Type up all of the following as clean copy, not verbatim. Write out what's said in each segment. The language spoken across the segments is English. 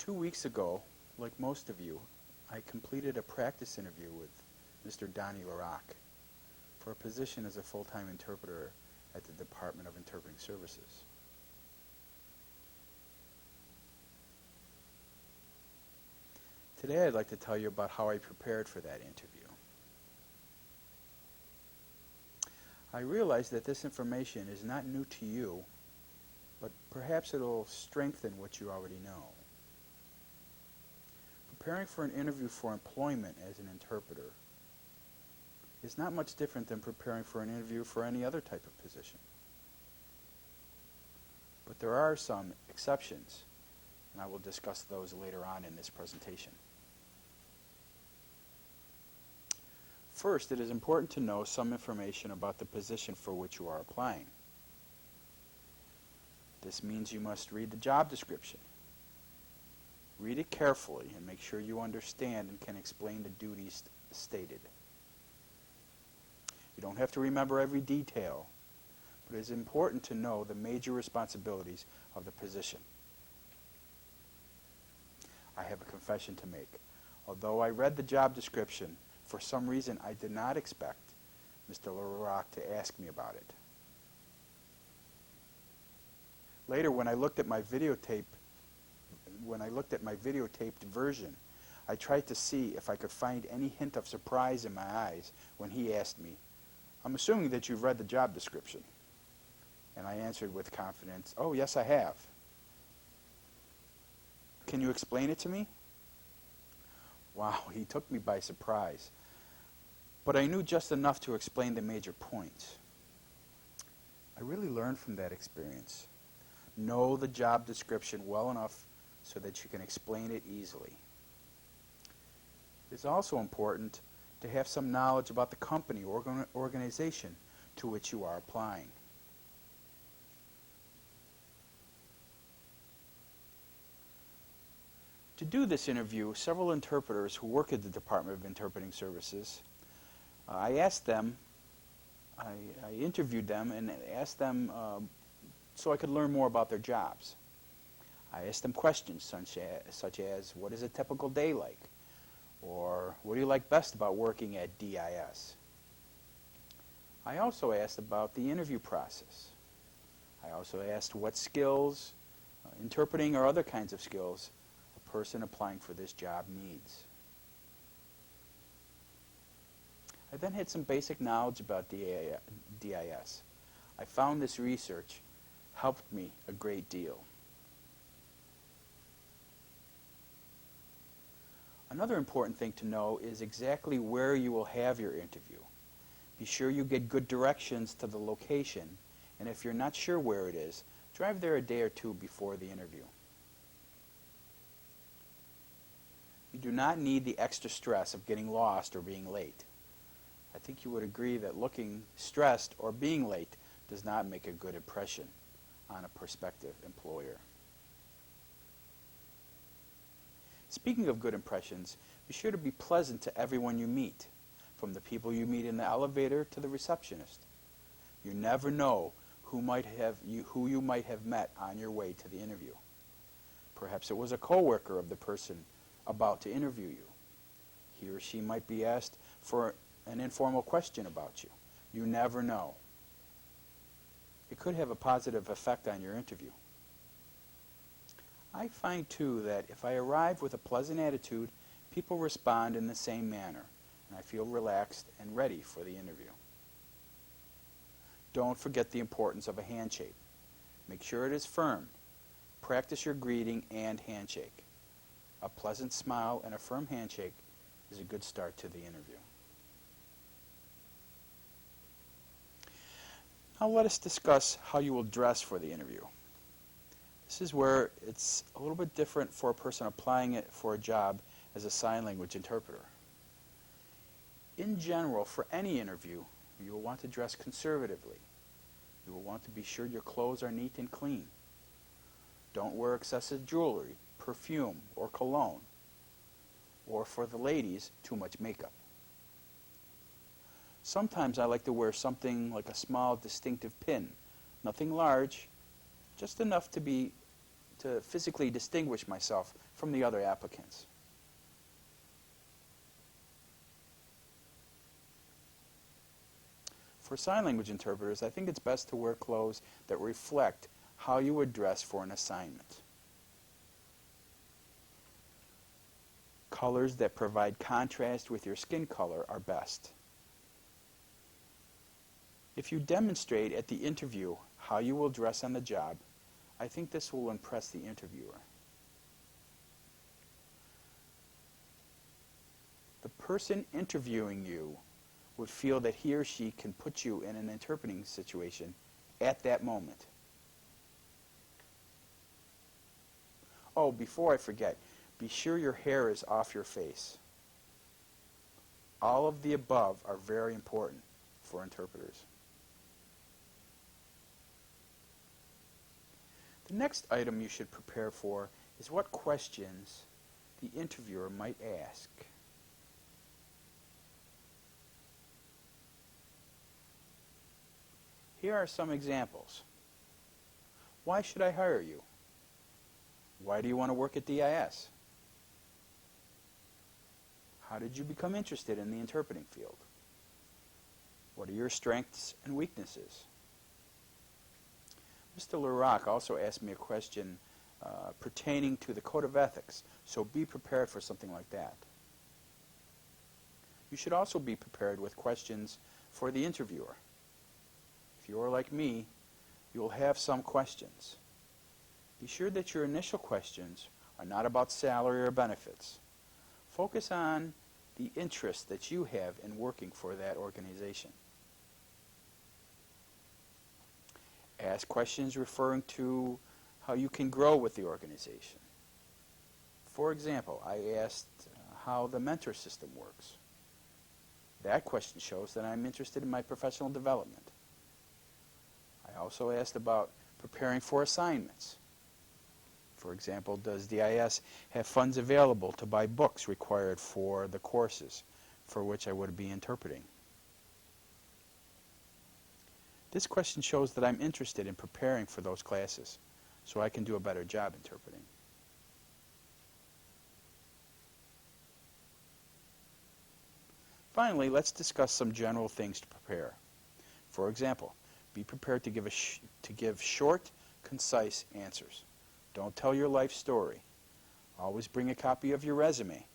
2 weeks ago, like most of you, I completed a practice interview with Mr. Donnie LaRock for a position as a full-time interpreter at the Department of Interpreting Services. Today I'd like to tell you about how I prepared for that interview. I realize that this information is not new to you, but perhaps it'll strengthen what you already know. Preparing for an interview for employment as an interpreter is not much different than preparing for an interview for any other type of position. But there are some exceptions, and I will discuss those later on in this presentation. First, it is important to know some information about the position for which you are applying. This means you must read the job description. Read it carefully and make sure you understand and can explain the duties stated. You don't have to remember every detail, but it is important to know the major responsibilities of the position. I have a confession to make. Although I read the job description, for some reason I did not expect Mr. LaRock to ask me about it. Later, when I looked at my videotaped version, I tried to see if I could find any hint of surprise in my eyes when he asked me, "I'm assuming that you've read the job description." And I answered with confidence, "Oh, yes, I have." "Can you explain it to me?" Wow, he took me by surprise. But I knew just enough to explain the major points. I really learned from that experience. Know the job description well enough so that you can explain it easily. It's also important to have some knowledge about the company or organization to which you are applying. To do this interview, several interpreters who work at the Department of Interpreting Services, I interviewed them and asked them so I could learn more about their jobs. I asked them questions such as, what is a typical day like? Or what do you like best about working at DIS? I also asked about the interview process. I also asked what skills, interpreting or other kinds of skills, a person applying for this job needs. I then had some basic knowledge about DIS. I found this research helped me a great deal. Another important thing to know is exactly where you will have your interview. Be sure you get good directions to the location, and if you're not sure where it is, drive there a day or two before the interview. You do not need the extra stress of getting lost or being late. I think you would agree that looking stressed or being late does not make a good impression on a prospective employer. Speaking of good impressions, be sure to be pleasant to everyone you meet, from the people you meet in the elevator to the receptionist. You never know who you might have met on your way to the interview. Perhaps it was a coworker of the person about to interview you. He or she might be asked for an informal question about you. You never know. It could have a positive effect on your interview. I find, too, that if I arrive with a pleasant attitude, people respond in the same manner, and I feel relaxed and ready for the interview. Don't forget the importance of a handshake. Make sure it is firm. Practice your greeting and handshake. A pleasant smile and a firm handshake is a good start to the interview. Now let us discuss how you will dress for the interview. This is where it's a little bit different for a person applying it for a job as a sign language interpreter. In general, for any interview, you will want to dress conservatively. You will want to be sure your clothes are neat and clean. Don't wear excessive jewelry, perfume, or cologne. Or for the ladies, too much makeup. Sometimes I like to wear something like a small distinctive pin. Nothing large, just enough to physically distinguish myself from the other applicants. For sign language interpreters, I think it's best to wear clothes that reflect how you would dress for an assignment. Colors that provide contrast with your skin color are best. If you demonstrate at the interview how you will dress on the job, I think this will impress the interviewer. The person interviewing you would feel that he or she can put you in an interpreting situation at that moment. Oh, before I forget, be sure your hair is off your face. All of the above are very important for interpreters. The next item you should prepare for is what questions the interviewer might ask. Here are some examples. Why should I hire you? Why do you want to work at DIS? How did you become interested in the interpreting field? What are your strengths and weaknesses? Mr. LaRock also asked me a question pertaining to the Code of Ethics, so be prepared for something like that. You should also be prepared with questions for the interviewer. If you are like me, you will have some questions. Be sure that your initial questions are not about salary or benefits. Focus on the interest that you have in working for that organization. Ask questions referring to how you can grow with the organization. For example, I asked how the mentor system works. That question shows that I'm interested in my professional development. I also asked about preparing for assignments. For example, does DIS have funds available to buy books required for the courses for which I would be interpreting? This question shows that I'm interested in preparing for those classes so I can do a better job interpreting. Finally, let's discuss some general things to prepare. For example, be prepared to give short, concise answers. Don't tell your life story. Always bring a copy of your resume.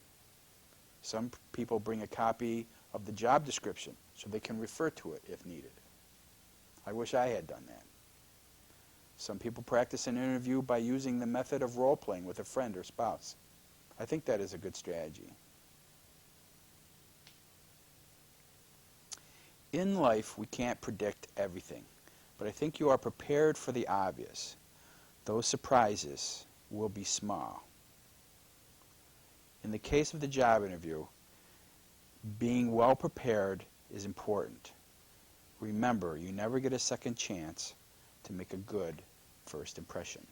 Some people bring a copy of the job description so they can refer to it if needed. I wish I had done that. Some people practice an interview by using the method of role-playing with a friend or spouse. I think that is a good strategy. In life, we can't predict everything, but I think you are prepared for the obvious. Those surprises will be small. In the case of the job interview, being well prepared is important. Remember, you never get a second chance to make a good first impression.